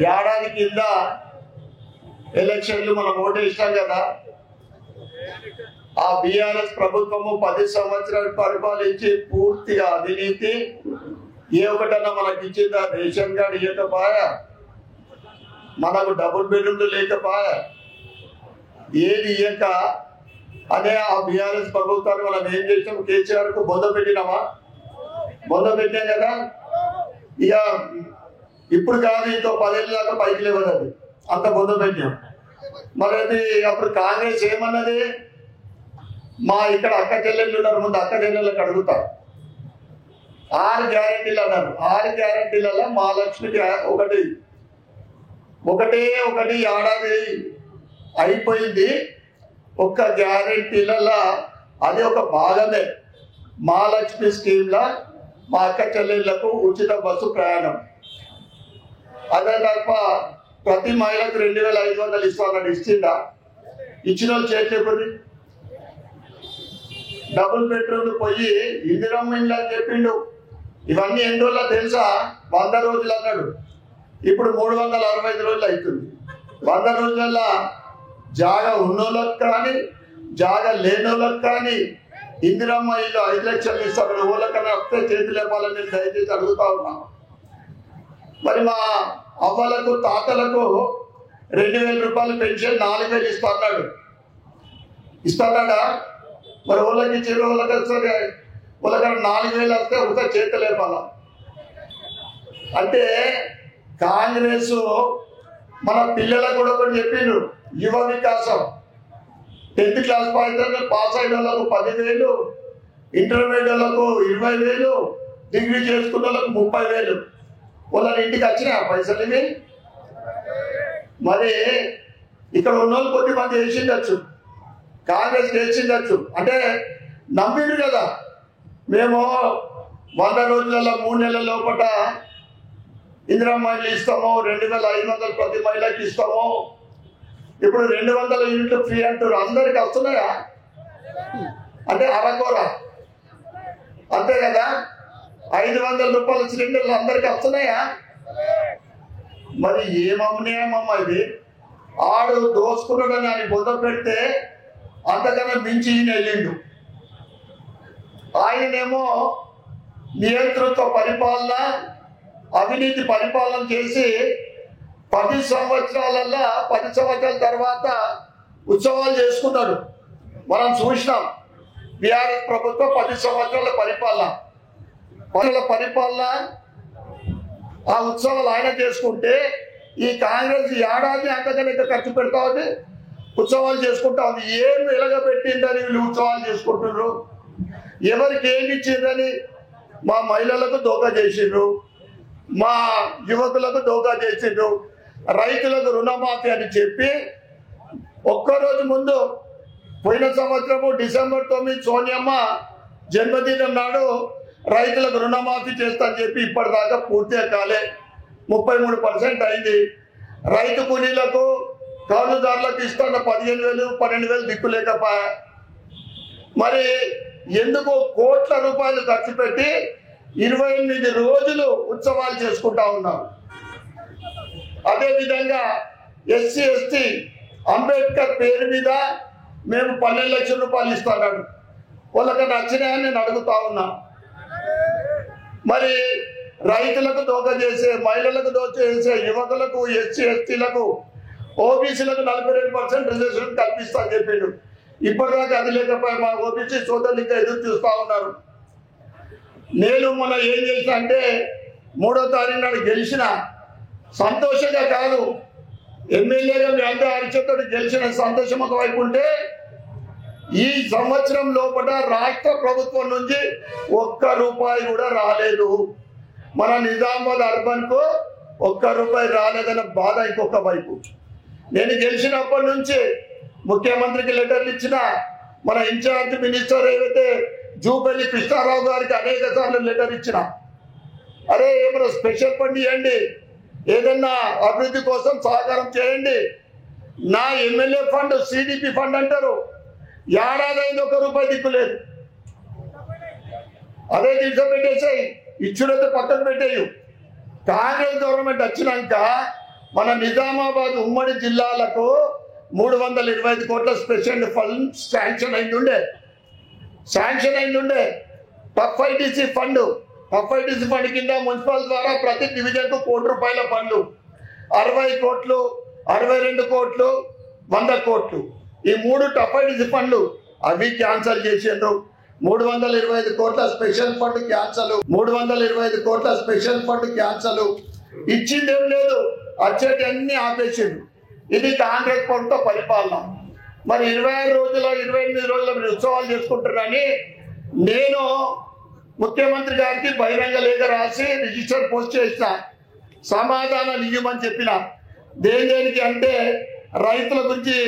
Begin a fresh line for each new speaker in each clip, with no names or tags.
ఏడాది కింద ఎలక్షన్లు మనం ఓటేసినాం కదా, ఆ బీఆర్ఎస్ ప్రభుత్వము 10 సంవత్సరాలు పరిపాలించి పూర్తిగా అవినీతి, ఏ ఒకటన్నా మనకి ఇచ్చిందా? రేషన్ కార్డు ఇవ్వకపోయా, మనకు డబుల్ బెడ్రూమ్లు లేకపోయా, ఏది ఇయ్యక అదే ఆ బీఆర్ఎస్ ప్రభుత్వాన్ని మనం ఏం చేసాం? కేసీఆర్ కు బొంద పెట్టినామా? బొంద పెట్టాం కదా. ఇక ఇప్పుడు కాదు, ఇంకో 10 ఏళ్ళ దాకా పైకి లేవదు, అది అంత బొంద పెట్టాం. మరి అది అప్పుడు కాంగ్రెస్ ఏమన్నది? మా ఇక్కడ అక్క చెల్లెళ్ళు ఉన్నారు, ముందు అక్క చెల్లెళ్ళకి అడుగుతారు. 6 గ్యారెంటీలు అన్నారు. 6 గ్యారెంటీలలో మహాలక్ష్మికి ఒకటే ఏడాది అయిపోయింది. ఒక్క గ్యారెంటీలలో అది ఒక భాగమే. మహాలక్ష్మి స్కీమ్లా మా అక్క చెల్లెళ్లకు ఉచిత బస్సు ప్రయాణం. అదే తప్ప ప్రతి మహిళకు 2500 ఇస్తానని ఇచ్చిందా? ఇచ్చిన వాళ్ళు చేసేది. డబుల్ బెడ్రూమ్ పోయి ఇందిరమ్మ ఇండ్లు అని చెప్పిండు. ఇవన్నీ ఎన్ని రోజుల్లో తెలుసా? 100 రోజులు అన్నాడు. ఇప్పుడు 365 రోజులు అవుతుంది. 100 రోజులలో జాగా ఉన్నోళ్ళకి కానీ జాగా లేనోళ్ళకి కానీ ఇందిరమ్మ ఇల్లు 5 లక్షలు ఇస్తారు. ఊళ్ళకన్నా వస్తే చేతి లేపాలని నేను దయచేసి అడుగుతా ఉన్నా. మరి మా అవ్వలకు తాతలకు 2000 రూపాయలు పెన్షన్ 4000 ఇస్తాడు. ఇస్తాడా? మరి ఊళ్ళకి ఇచ్చిన ఊళ్ళకి వస్తే ఊళ్ళకన్నా 4000 వస్తే ఒక చేతి లేపాల అంటే కాంగ్రెస్ మన పిల్లలకు కూడా ఒకటి చెప్పిండ్రు, యువ వికాసం. 10th క్లాస్ పాస్ అయిన వాళ్ళకు 10,000, ఇంటర్మీడియట్ వాళ్ళకు 20,000, డిగ్రీ చేసుకున్న వాళ్ళకు 30,000. వాళ్ళని ఇంటికి వచ్చినా పైసలు ఇవి. మరి ఇక్కడ ఉన్న వాళ్ళు కొద్దిమంది వేసిండొచ్చు, కాంగ్రెస్ వేసిండొచ్చు, అంటే నమ్మిండు కదా. మేము 100 రోజులలో 3 నెలల లోపల ఇందిరమ్మ ఇల్లు ఇస్తాము, 2500 ప్రతి మహిళకి ఇస్తాము. ఇప్పుడు 200 యూనిట్లు ఫ్రీ అంటారు. అందరికి వస్తున్నాయా? అంటే అరకొర అంతే కదా. 500 రూపాయల సిలిండర్లు అందరికి వస్తున్నాయా? మరి ఏమమ్మాయమ్మా ఇది? ఆడు దోసుకున్నాడని ఆయన బొద్ద పెడితే అంతకన్నా మించి ఈయన వెళ్ళిండు. ఆయననేమో నియంతృత్వ పరిపాలన, అవినీతి పరిపాలన చేసి 10 సంవత్సరాలలో 10 సంవత్సరాల తర్వాత ఉత్సవాలు చేసుకున్నాడు. మనం చూసినాం. బీఆర్ఎస్ ప్రభుత్వం 10 సంవత్సరాల పరిపాలన ఆ ఉత్సవాలు ఆయన చేసుకుంటే ఈ కాంగ్రెస్ ఏడాది అంతకన్నా ఖర్చు పెడతా ఉంది, ఉత్సవాలు చేసుకుంటా ఉంది. ఏం వెలగబెట్టిందని వీళ్ళు ఉత్సవాలు చేసుకుంటున్నారు? ఎవరికి ఏమి ఇచ్చిందని? మా మహిళలకు దోకా చేసిండ్రు, మా యువకులకు దోకా చేసిండ్రు, రైతులకు రుణమాఫీ అని చెప్పి ఒక్కరోజు ముందు పోయిన సంవత్సరము డిసెంబర్ 9 సోనియమ్మ జన్మదినం నాడు రైతులకు రుణమాఫీ చేస్తా అని చెప్పి ఇప్పటిదాకా పూర్తిగా కాలే. 33% అయింది. రైతు కూలీలకు కౌలుదారులకు ఇస్తున్న 15,000 12,000 దిక్కు లేకపోయా. మరి ఎందుకు కోట్ల రూపాయలు ఖర్చు పెట్టి 28 రోజులు ఉత్సవాలు చేసుకుంటా ఉన్నారు? అదేవిధంగా ఎస్సీ ఎస్టీ అంబేద్కర్ పేరు మీద మేము 12 లక్షల రూపాయలు ఇస్తున్నాడు. వాళ్ళకి నచ్చినాయని నేను అడుగుతా ఉన్నా. మరి రైతులకు దోక చేసే, మహిళలకు దోక చేసే, యువకులకు, ఎస్సీ ఎస్టీలకు, ఓబీసీలకు 42% రిజర్వేషన్ కల్పిస్తా అని చెప్పిండు. ఇప్పటిదాకా అది లేకపోయి మా ఓబీసీ సోదరులు ఇంకా ఎదురు చూస్తూ ఉన్నారు. నేను మొన్న ఏం చేసిన అంటే 3వ తారీఖు నాడు గెలిచిన సంతోషంగా కాదు, ఎమ్మెల్యేగా మీ అందరూ అరిచేతో గెలిచిన సంతోషం ఒకవైపు ఉంటే, ఈ సంవత్సరం లోపల రాష్ట్ర ప్రభుత్వం నుంచి ₹1 కూడా రాలేదు. మన నిజామాబాద్ అర్బన్ కు ₹1 రాలేదన్న బాధ ఇంకొక వైపు. నేను గెలిచినప్పటి నుంచి ముఖ్యమంత్రికి లెటర్లు ఇచ్చిన, మన ఇన్ఛార్జ్ మినిస్టర్ ఏదైతే జూపల్లి కృష్ణారావు గారికి అనేక సార్లు లెటర్ ఇచ్చిన, అరే ఏమైనా స్పెషల్ ఫండ్ ఇవ్వండి, ఏదన్నా అభివృద్ధి కోసం సహకారం చేయండి. నా ఎమ్మెల్యే ఫండ్ సిడిపి ఫండ్ అంటారు, ఏడాది ₹1 దిక్కు లేదు. అదే తీర్చ పెట్టేసాయి, ఇచ్చుడైతే పక్కన పెట్టేయు. కాంగ్రెస్ గవర్నమెంట్ వచ్చినాక మన నిజామాబాద్ ఉమ్మడి జిల్లాలకు 325 కోట్ల స్పెషల్ ఫండ్ శాంక్షన్ అయింది టఫ్ ఐటీసీ ఫండ్ కింద మున్సిపల్ ద్వారా ప్రతి డివిజన్ కు ₹1 కోటి ఫండ్ 60 కోట్లు 62 కోట్లు 100 కోట్లు ఈ 3 టఫ్ ఐటీసీ ఫండ్లు అవి క్యాన్సల్ చేసిండ్రు 325 కోట్ల స్పెషల్ ఫండ్ క్యాన్సల్ 325 కోట్ల స్పెషల్ ఫండ్ క్యాన్సల్ ఇచ్చిందేం లేదు వచ్చేటి అన్ని ఆపేసిండ్రు ఇది కాంగ్రెస్ ప్రభుత్వ పరిపాలన మరి 26 రోజుల 28 రోజుల ఉత్సవాలు చేసుకుంటున్నారని నేను ముఖ్యమంత్రి గారికి బహిరంగ లేఖ రాసి రిజిస్టర్ పోస్ట్ చేసిన సమాధానం ఇవ్వమని చెప్పిన దేనికి అంటే రైతుల గురించి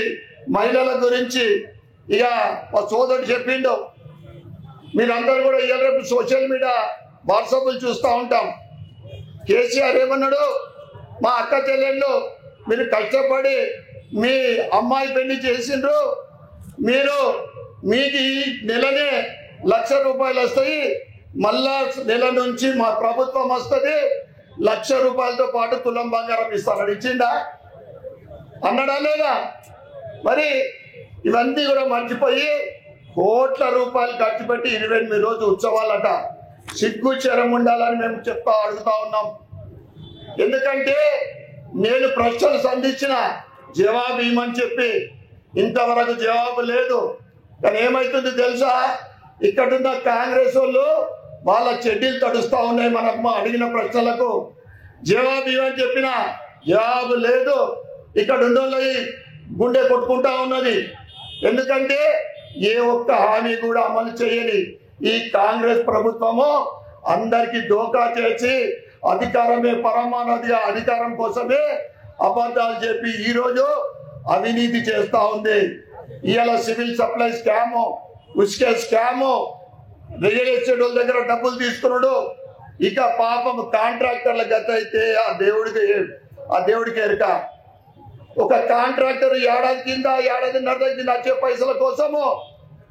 మహిళల గురించి ఇక మా సోదరుడు చెప్పిండు మీరందరూ కూడా ఇవాళ సోషల్ మీడియా వాట్సాప్లు చూస్తూ ఉంటాం కేసీఆర్ ఏమన్నాడు మా అక్క చెల్లెళ్ళు మీరు కష్టపడి మీ అమ్మాయి పెళ్లి చేసిండ్రు మీకు ఈ నెలనే ₹1,00,000 వస్తాయి మళ్ళా నెల నుంచి మా ప్రభుత్వం వస్తుంది ₹1,00,000 పాటు తులం బంగారం ఇస్తానని ఇచ్చిండా అన్నాడా లేదా మరి ఇవన్నీ కూడా మర్చిపోయి కోట్ల రూపాయలు ఖర్చు పెట్టి 28 రోజు ఉత్సవాలట సిగ్గు చెరం ఉండాలని మేము అడుగుతా ఉన్నాం ఎందుకంటే నేను ప్రశ్నలు సంధించిన జవాబు ఇవ్వమని చెప్పి ఇంతవరకు జవాబు లేదు కానీ ఏమైతుంది తెలుసా ఇక్కడున్న కాంగ్రెస్ వాళ్ళు వాళ్ళ చెడ్డీలు తడుస్తూ ఉన్నాయి మనమ్మ అడిగిన ప్రశ్నలకు జవాబు ఇవ్వని చెప్పిన జవాబు లేదు ఇక్కడ ఉన్న గుండె కొట్టుకుంటా ఉన్నది ఎందుకంటే ఏ ఒక్క హామీ కూడా అమలు చేయని ఈ కాంగ్రెస్ ప్రభుత్వము అందరికి దోకా చేసి అధికారమే పరమానదిగా అధికారం కోసమే అబద్ధాలు చెప్పి ఈరోజు అవినీతి చేస్తూ ఉంది ఇవాళ సివిల్ సప్లై స్కాము ఉస్కే స్కాము రియల్ ఎస్టేట్ దగ్గర డబ్బులు తీసుకున్నాడు ఇక పాపం కాంట్రాక్టర్ల గత అయితే ఆ దేవుడికి ఎరుక ఒక కాంట్రాక్టర్ ఏడాదిన్నర కింద వచ్చే పైసల కోసము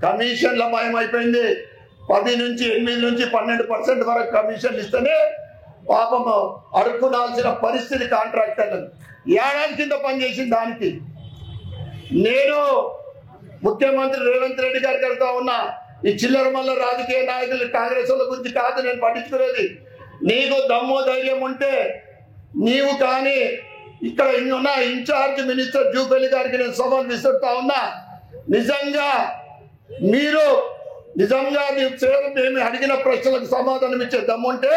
కమిషన్ల మయమైపోయింది 10 నుంచి 8 నుంచి 12% వరకు కమిషన్లు ఇస్తేనే పాపము అడుక్కునాల్సిన పరిస్థితి కాంట్రాక్టర్లకు ఏడాది కింద పనిచేసిన దానికి నేను ముఖ్యమంత్రి రేవంత్ రెడ్డి గారికి అడుగుతా ఉన్నా ఈ చిల్లర మల్ల రాజకీయ నాయకులు కాంగ్రెస్ వాళ్ళ గురించి కాదు నేను పట్టించుకునేది నీకు దమ్ము ధైర్యం ఉంటే నీవు కానీ ఇక్కడ ఉన్న ఇన్ఛార్జ్ మినిస్టర్ జూపల్లి గారికి నేను సవాల్ విసురుతా ఉన్నా నిజంగా మేము అడిగిన ప్రశ్నలకు సమాధానం ఇచ్చే దమ్ముంటే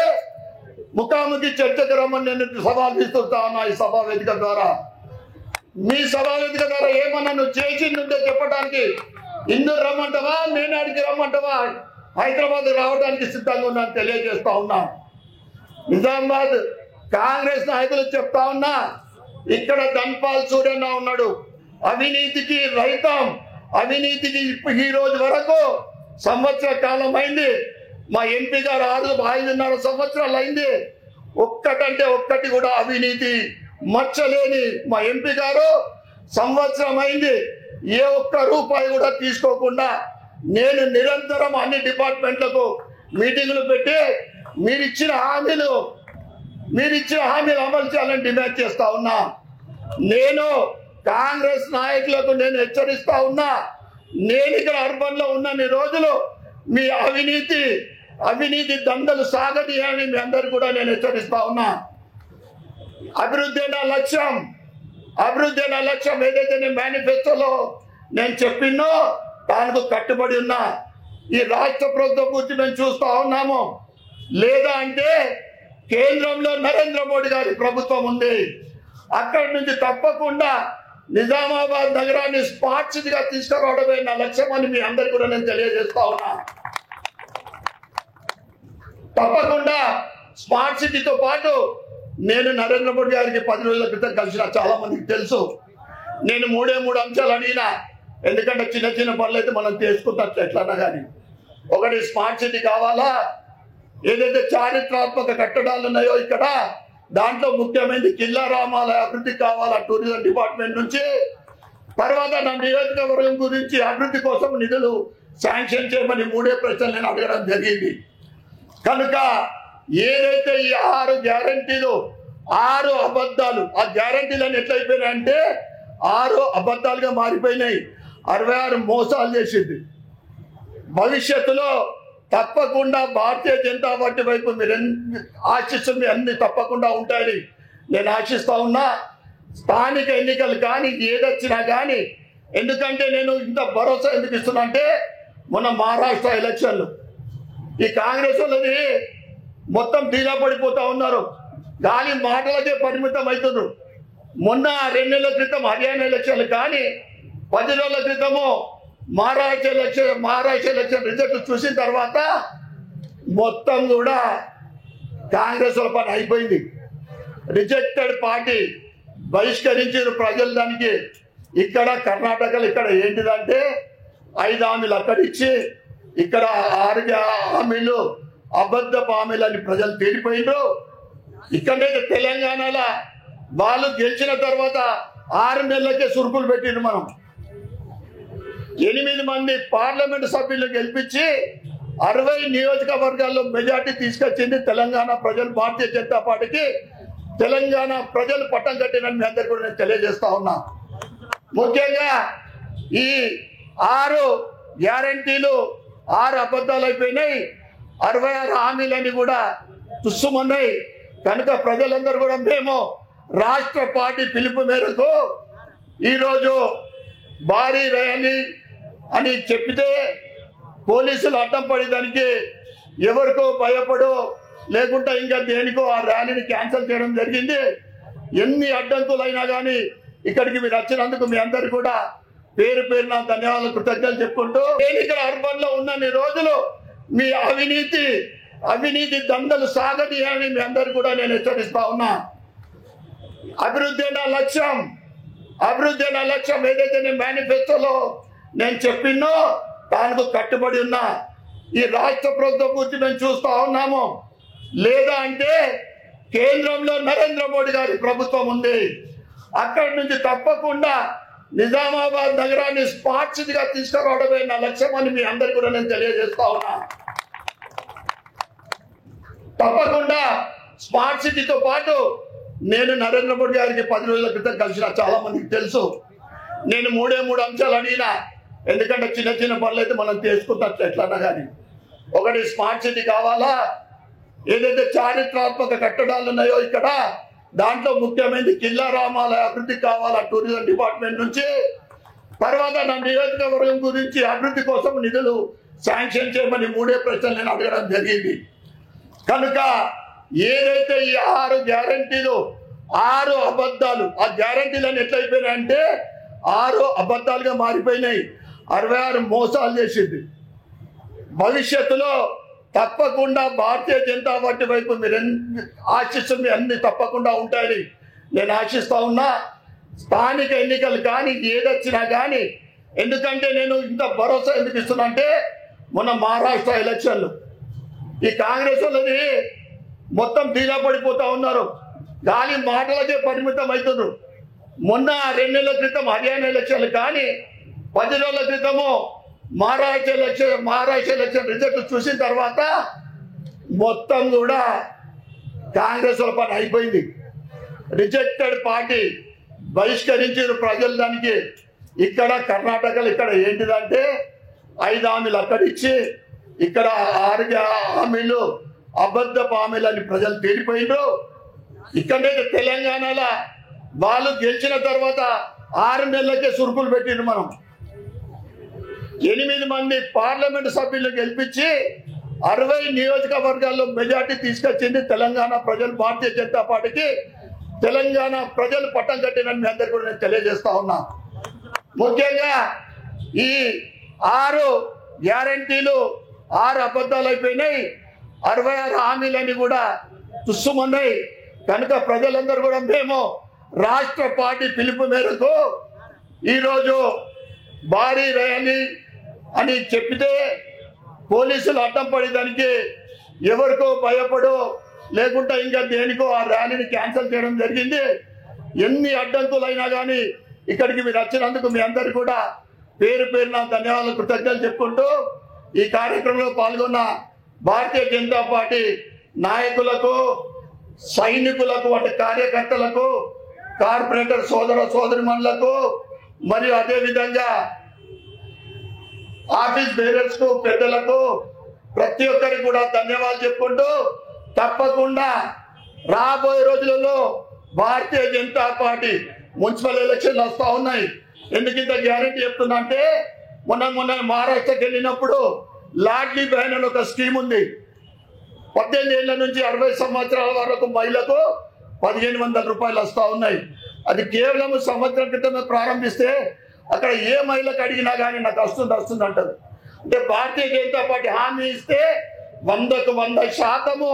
ముఖాముఖి చర్చకు రమ్మని నేను సవాల్ విసురుతా ఉన్నా ఈ సభా వేదిక ద్వారా మీ సభా వేదిక ద్వారా ఏమన్నా నువ్వు చేసిందంటే చెప్పడానికి ఇందూరు రమ్మంటావా నేనాడికి రమ్మంటావా హైదరాబాద్ రావడానికి సిద్ధంగా ఉన్నా తెలియజేస్తా ఉన్నా నిజామాబాద్ కాంగ్రెస్ నాయకులు చెప్తా ఉన్నా ఇక్కడ ధన్పాల్ సూర్యన్న ఉన్నాడు అవినీతికి రహితం అవినీతికి ఈ రోజు వరకు సంవత్సర కాలం అయింది మా ఎంపీ గారు 5.5 సంవత్సరాలు అయింది ఒక్కటంటే ఒక్కటి కూడా అవినీతి మచ్చలేని మా ఎంపీ గారు సంవత్సరం అయింది ఏ ఒక్క రూపాయి కూడా తీసుకోకుండా నేను నిరంతరం అన్ని డిపార్ట్మెంట్లకు మీటింగులు పెట్టి మీరిచ్చిన హామీలు అమలు చేయాలని డిమాండ్ చేస్తా ఉన్నా నేను కాంగ్రెస్ నాయకులకు నేను హెచ్చరిస్తా ఉన్నా నేను ఇక్కడ అర్బన్ లో ఉన్నన్ని రోజులు మీ అవినీతి దండలు సాగని అని మీ అందరు కూడా నేను హెచ్చరిస్తా ఉన్నా అభివృద్ధి నా లక్ష్యం ఏదైతే నేను మేనిఫెస్టోలో నేను చెప్పినో దానికి కట్టుబడి ఉన్నా ఈ రాష్ట్ర ప్రభుత్వం గురించి మేము చూస్తా ఉన్నాము లేదా అంటే కేంద్రంలో నరేంద్ర మోడీ గారి ప్రభుత్వం ఉంది అక్కడి నుంచి తప్పకుండా నిజామాబాద్ నగరాన్ని స్మార్ట్ సిటీగా తీసుకురావడమే నా లక్ష్యం అని మీ అందరు కూడా నేను తెలియజేస్తా ఉన్నా తప్పకుండా స్మార్ట్ సిటీతో పాటు నేను నరేంద్ర మోడీ గారికి 10 రోజుల క్రితం కలిసిన చాలా మందికి తెలుసు నేను 3 అంశాలు అడిగినా ఎందుకంటే చిన్న పనులు అయితే మనం చేసుకుంటాం ఎట్లన్నా కానీ ఒకటి స్మార్ట్ సిటీ కావాలా ఏదైతే చారిత్రాత్మక కట్టడాలు ఉన్నాయో ఇక్కడ దాంట్లో ముఖ్యమైనది కిల్లా రామాలయ అభివృద్ధి కావాలా టూరిజం డిపార్ట్మెంట్ నుంచి తర్వాత నా నియోజకవర్గం గురించి అభివృద్ధి కోసం నిధులు శాంక్షన్ చేయమని 3 ప్రశ్నలు నేను అడగడం జరిగింది కనుక ఏదైతే ఈ 6 గ్యారంటీలు 6 అబద్ధాలు ఆ గ్యారంటీలను ఎట్లయిపోయినాయంటే 6 అబద్ధాలుగా మారిపోయినాయి. 66 మోసాలు చేసింది. భవిష్యత్తులో తప్పకుండా భారతీయ జనతా పార్టీ వైపు మీరు ఆశిస్తుంది అన్ని తప్పకుండా ఉంటాయని నేను ఆశిస్తా ఉన్నా. స్థానిక ఎన్నికలు కానీ ఏదొచ్చినా కానీ, ఎందుకంటే నేను ఇంత భరోసా ఎందుకు ఇస్తున్నా అంటే మొన్న మహారాష్ట్ర ఎలక్షన్లు ఈ కాంగ్రెస్ వాళ్ళది మొత్తం ఢీలా పడిపోతా ఉన్నారు. గాలి మాటలకే పరిమితం అవుతున్నారు. మొన్న 2 నెలల క్రితం హర్యానా ఎలక్షన్లు కానీ 10 రోజుల క్రితము మహారాష్ట్ర ఎలక్షన్ రిజల్ట్ చూసిన తర్వాత మొత్తం కూడా కాంగ్రెస్ వాళ్ళ పని అయిపోయింది. రిజెక్టెడ్ పార్టీ బహిష్కరించారు ప్రజలు. దానికి ఇక్కడ కర్ణాటకలో ఇక్కడ ఏంటిదంటే 5 హామీలు అక్కడిచ్చి ఇక్కడ 6 హామీలు అబద్ధపు హామీలు అని ప్రజలు తేలిపోయిండ్రు. ఇక్కడైతే తెలంగాణలో వాళ్ళు గెలిచిన తర్వాత 6 నెలలకే సురుకులు పెట్టిండ్రు. మనం 8 మంది పార్లమెంటు సభ్యులు గెలిపించి 60 నియోజకవర్గాల్లో మెజార్టీ తీసుకొచ్చింది తెలంగాణ ప్రజలు. భారతీయ జనతా పార్టీకి తెలంగాణ ప్రజలు పట్టం కట్టినని మీ అందరికీ కూడా నేను తెలియజేస్తా ఉన్నా. ముఖ్యంగా ఈ 6 గ్యారంటీలు 6 అబద్ధాలు అయిపోయినాయి. 66 హామీలన్నీ కూడా తుస్సుమన్నాయి. కనుక ప్రజలందరూ కూడా మేము రాష్ట్ర పార్టీ పిలుపు మేరకు ఈరోజు భారీ ర్యాలీ అని చెప్పితే పోలీసులు అడ్డం పడేదానికి ఎవరికో భయపడో లేకుంటే ఇంకా దేనికో ఆ ర్యాలీని క్యాన్సిల్ చేయడం జరిగింది. ఎన్ని అడ్డంకులైనా కానీ ఇక్కడికి మీరు వచ్చినందుకు మీ అందరు కూడా పేరు పేరున ధన్యవాదాలు కృతజ్ఞతలు చెప్పుకుంటూ, నేను ఇక్కడ అర్బన్ లో ఉన్నన్ని రోజులు మీ అవినీతి దండలు సాగని అని మీ అందరు కూడా నేను హెచ్చరిస్తా ఉన్నా. అభివృద్ధి నా లక్ష్యం ఏదైతే నేను మేనిఫెస్టోలో నేను చెప్పినో దానికి కట్టుబడి ఉన్నా. ఈ రాష్ట్ర ప్రభుత్వం గురించి మేము చూస్తా ఉన్నాము. లేదా అంటే కేంద్రంలో నరేంద్ర మోడీ గారి ప్రభుత్వం ఉంది. అక్కడి నుంచి తప్పకుండా నిజామాబాద్ నగరాన్ని స్మార్ట్ సిటీగా తీసుకురావడమే నా లక్ష్యం అని మీ అందరికీ కూడా నేను తెలియజేస్తా ఉన్నా. తప్పకుండా స్మార్ట్ సిటీతో పాటు నేను నరేంద్ర మోడీ గారికి 10 రోజుల క్రితం కలిసిన, చాలా మందికి తెలుసు. నేను 3 అంశాలు అడిగినా, ఎందుకంటే చిన్న చిన్న పనులు అయితే మనం చేసుకుంటాం ఎట్లన్నా కానీ. ఒకటి స్మార్ట్ సిటీ కావాలా, ఏదైతే చారిత్రాత్మక కట్టడాలు ఉన్నాయో ఇక్కడ దాంట్లో ముఖ్యమైనది కిల్లా రామాలయ అభివృద్ధి కావాలా టూరిజం డిపార్ట్మెంట్ నుంచి. తర్వాత నా నియోజకవర్గం గురించి అభివృద్ధి కోసం నిధులు శాంక్షన్ చేయమని 3 ప్రశ్నలు నేను అడగడం జరిగింది. కనుక ఏదైతే ఈ 6 గ్యారంటీలు 6 అబద్ధాలు ఆ గ్యారంటీలను ఎట్లయిపోయినాయంటే 6 అబద్ధాలుగా మారిపోయినాయి. 66 మోసాలు చేసింది. భవిష్యత్తులో తప్పకుండా భారతీయ జనతా పార్టీ వైపు మీరు ఆశిస్తుంది అన్ని తప్పకుండా ఉంటాయని నేను ఆశిస్తా ఉన్నా. స్థానిక ఎన్నికలు కానీ ఏదొచ్చినా కానీ, ఎందుకంటే నేను ఇంత భరోసా ఎందుకు ఇస్తున్నా అంటే మొన్న మహారాష్ట్ర ఎలక్షన్లు ఈ కాంగ్రెస్ వాళ్ళది మొత్తం ఢీలా పడిపోతా ఉన్నారు. గాలి మాటలకే పరిమితం అవుతున్నారు. మొన్న 2 నెలల క్రితం హర్యానా ఎలక్షన్లు కానీ 10 రోజుల క్రితము మహారాష్ట్ర ఎలక్షన్ రిజల్ట్ చూసిన తర్వాత మొత్తం కూడా కాంగ్రెస్ వాళ్ళ పని అయిపోయింది. రిజెక్టెడ్ పార్టీ బహిష్కరించారు ప్రజలు. దానికి ఇక్కడ కర్ణాటకలో ఇక్కడ ఏంటిదంటే 5 హామీలు అక్కడిచ్చి ఇక్కడ 6 హామీలు అబద్ధపు హామీలు అని ప్రజలు తేలిపోయిండ్రు. ఇక్కడైతే తెలంగాణలో వాళ్ళు గెలిచిన తర్వాత 6 నెలలకే సురుకులు పెట్టిండ్రు. మనం 8 మంది పార్లమెంటు సభ్యులు గెలిపించి 60 నియోజకవర్గాల్లో మెజార్టీ తీసుకొచ్చింది తెలంగాణ ప్రజలు. భారతీయ జనతా పార్టీకి తెలంగాణ ప్రజలు పట్టం కట్టినని మీ అందరికీ కూడా నేను తెలియజేస్తా ఉన్నా. ముఖ్యంగా ఈ 6 గ్యారంటీలు 6 అబద్ధాలు అయిపోయినాయి. 66 హామీలన్నీ కూడా తుస్సుమన్నాయి. కనుక ప్రజలందరూ కూడా మేము రాష్ట్ర పార్టీ పిలుపు మేరకు ఈరోజు భారీ ర్యాలీ అని చెప్పితే పోలీసులు అడ్డం పడేదానికి ఎవరికో భయపడో లేకుంటే ఇంకా దేనికో ఆ ర్యాలీని క్యాన్సిల్ చేయడం జరిగింది. ఎన్ని అడ్డంకులైనా కానీ ఇక్కడికి మీరు వచ్చినందుకు మీ అందరు కూడా పేరు పేరున ధన్యవాదాలు కృతజ్ఞతలు చెప్పుకుంటూ, ఈ కార్యక్రమంలో పాల్గొన్న భారతీయ జనతా పార్టీ నాయకులకు సైనికులకు అంటే కార్యకర్తలకు కార్పొరేటర్ సోదర సోదరిమణులకు మరియు అదే విధంగా ఆఫీస్ బేరర్స్ కు పెద్దలకు ప్రతి ఒక్కరికి కూడా ధన్యవాదాలు చెప్పుకుంటూ తప్పకుండా రాబోయే రోజులలో భారతీయ జనతా పార్టీ మున్సిపల్ ఎలక్షన్లు వస్తూ ఉన్నాయి. ఎందుకు ఇంత గ్యారెంటీ చెప్తున్నా అంటే మొన్న మహారాష్ట్రకి వెళ్ళినప్పుడు లాడ్లీ బహన్ అని ఒక స్కీమ్ ఉంది. 18 ఏళ్ల నుంచి 60 సంవత్సరాల వరకు మహిళకు 1500 రూపాయలు వస్తూ ఉన్నాయి. అది కేవలం సంవత్సరం క్రితమే ప్రారంభిస్తే అక్కడ ఏ మహిళకు అడిగినా కానీ నాకు వస్తుంది అంటారు. అంటే భారతీయ జనతా పార్టీ హామీ ఇస్తే 100కు 100%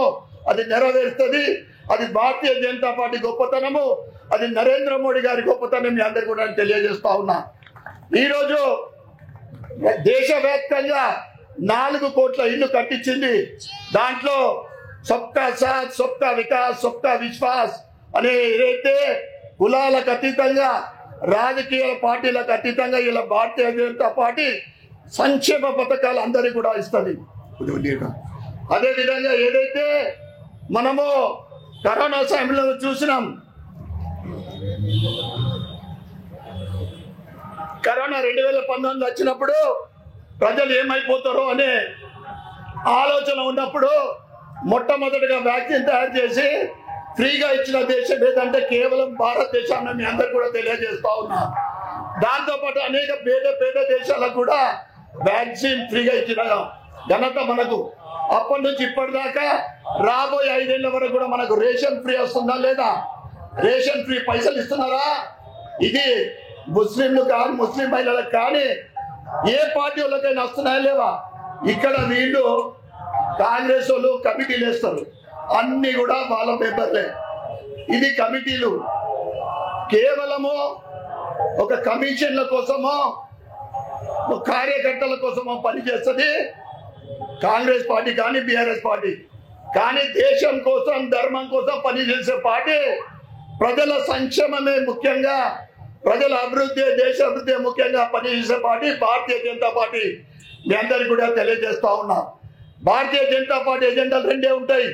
అది నెరవేరుస్తుంది. అది భారతీయ జనతా పార్టీ గొప్పతనము, అది నరేంద్ర మోడీ గారి గొప్పతనం మీ అందరు కూడా తెలియజేస్తా ఉన్నా. ఈరోజు దేశవ్యాప్తంగా 4 కోట్ల ఇల్లు కట్టించింది. దాంట్లో సబ్కా సాత్ సబ్కా వికాస్ సబ్కా విశ్వాస్ అనే ఏదైతే కులాలకు అతీతంగా రాజకీయ పార్టీలకు అతీతంగా ఇలా భారతీయ జనతా పార్టీ సంక్షేమ పథకాలు అందరికీ కూడా ఇస్తుంది. అదేవిధంగా ఏదైతే మనము కరోనా సమయంలో చూసినాం, కరోనా 2019 వచ్చినప్పుడు ప్రజలు ఏమైపోతారో అనే ఆలోచన ఉన్నప్పుడు మొట్టమొదటిగా వ్యాక్సిన్ తయారు చేసి ఫ్రీగా ఇచ్చిన దేశం ఏదంటే కేవలం భారతదేశాన్ని మీ అందరు కూడా తెలియజేస్తా ఉన్నా. దాంతోపాటు అనేక పేద దేశాలకు కూడా వ్యాక్సిన్ ఫ్రీగా ఇచ్చిన ఘనత మనకు. అప్పటి నుంచి ఇప్పటిదాకా రాబోయే 5 ఏళ్ల వరకు కూడా మనకు రేషన్ ఫ్రీ వస్తుందా లేదా? రేషన్ ఫ్రీ పైసలు ఇస్తున్నారా? ఇది ముస్లింలు కానీ ముస్లిం మహిళలకు కానీ ఏ పార్టీ వాళ్ళకైనా వస్తున్నాయా లేవా? ఇక్కడ వీళ్ళు కాంగ్రెస్ వాళ్ళు కమిటీలు వేస్తారు, అన్ని కూడా వాళ్ళ పేపర్లే. ఇది కమిటీలు కేవలము ఒక కమిషన్ల కోసమో కార్యకర్తల కోసమో పనిచేస్తుంది కాంగ్రెస్ పార్టీ కానీ బీఆర్ఎస్ పార్టీ. కానీ దేశం కోసం ధర్మం కోసం పనిచేసే పార్టీ, ప్రజల సంక్షేమమే ముఖ్యంగా, ప్రజల అభివృద్ధి దేశ అభివృద్ధి ముఖ్యంగా పనిచేసే పార్టీ భారతీయ జనతా పార్టీ. మీ అందరికి కూడా తెలియజేస్తా ఉన్నా. భారతీయ జనతా పార్టీ ఎజెండాలు 2 ఉంటాయి.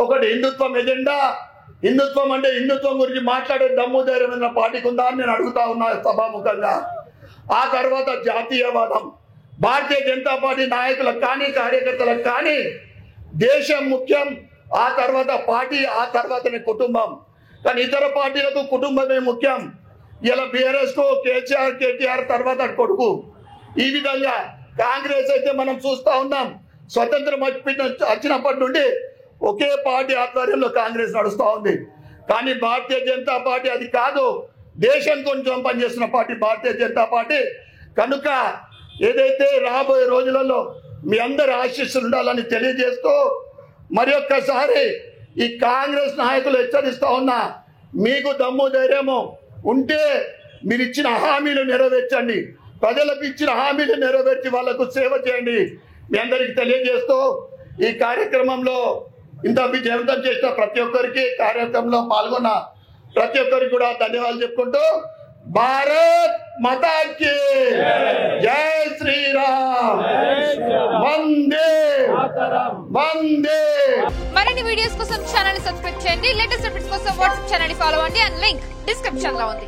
ఒకటి హిందుత్వం ఎజెండా. హిందుత్వం అంటే హిందుత్వం గురించి మాట్లాడే దమ్ము ధైర్యమైన పార్టీకి ఉందా అని నేను అడుగుతా ఉన్నా సభాముఖంగా. ఆ తర్వాత జాతీయవాదం. భారతీయ జనతా పార్టీ నాయకులకు కానీ కార్యకర్తలకు కానీ దేశం ముఖ్యం, ఆ తర్వాత పార్టీ, ఆ తర్వాతనే కుటుంబం. కానీ ఇతర పార్టీలకు కుటుంబమే ముఖ్యం. ఇలా బీఆర్ఎస్ కు కేటీఆర్ తర్వాత కొడుకు. ఈ విధంగా కాంగ్రెస్ అయితే మనం చూస్తా ఉన్నాం, స్వతంత్రం వచ్చినప్పటి నుండి ఒకే పార్టీ ఆధ్వర్యంలో కాంగ్రెస్ నడుస్తూ ఉంది. కానీ భారతీయ జనతా పార్టీ అది కాదు, దేశం కొంచెం పనిచేస్తున్న పార్టీ భారతీయ జనతా పార్టీ. కనుక ఏదైతే రాబోయే రోజులలో మీ అందరి ఆశీస్సులు ఉండాలని తెలియజేస్తూ మరి ఒక్కసారి ఈ కాంగ్రెస్ నాయకులు హెచ్చరిస్తా ఉన్నా, మీకు దమ్ము ధైర్యము ఉంటే మీరు ఇచ్చిన హామీలు నెరవేర్చండి, ప్రజలకు ఇచ్చిన హామీలు నెరవేర్చి వాళ్లకు సేవ చేయండి. మీ అందరికి తెలియజేస్తూ ఈ కార్యక్రమంలో ఇంత విజయవంతం చేసిన ప్రతి ఒక్కరికి, కార్యక్రమంలో పాల్గొన్న ప్రతి ఒక్కరికి కూడా ధన్యవాదాలు చెప్పుకుంటూ భారత్ మాతా కీ జై శ్రీరామ్, వందే వందే.
మరిన్ని వీడియోస్ కోసం ఛానల్ ని సబ్స్క్రైబ్ చేయండి. లేటెస్ట్ అప్డేట్స్ కోసం వాట్సాప్ ఛానల్ ని ఫాలో అవ్వండి. అండ్ లింక్ డిస్క్రిప్షన్ లో ఉంది.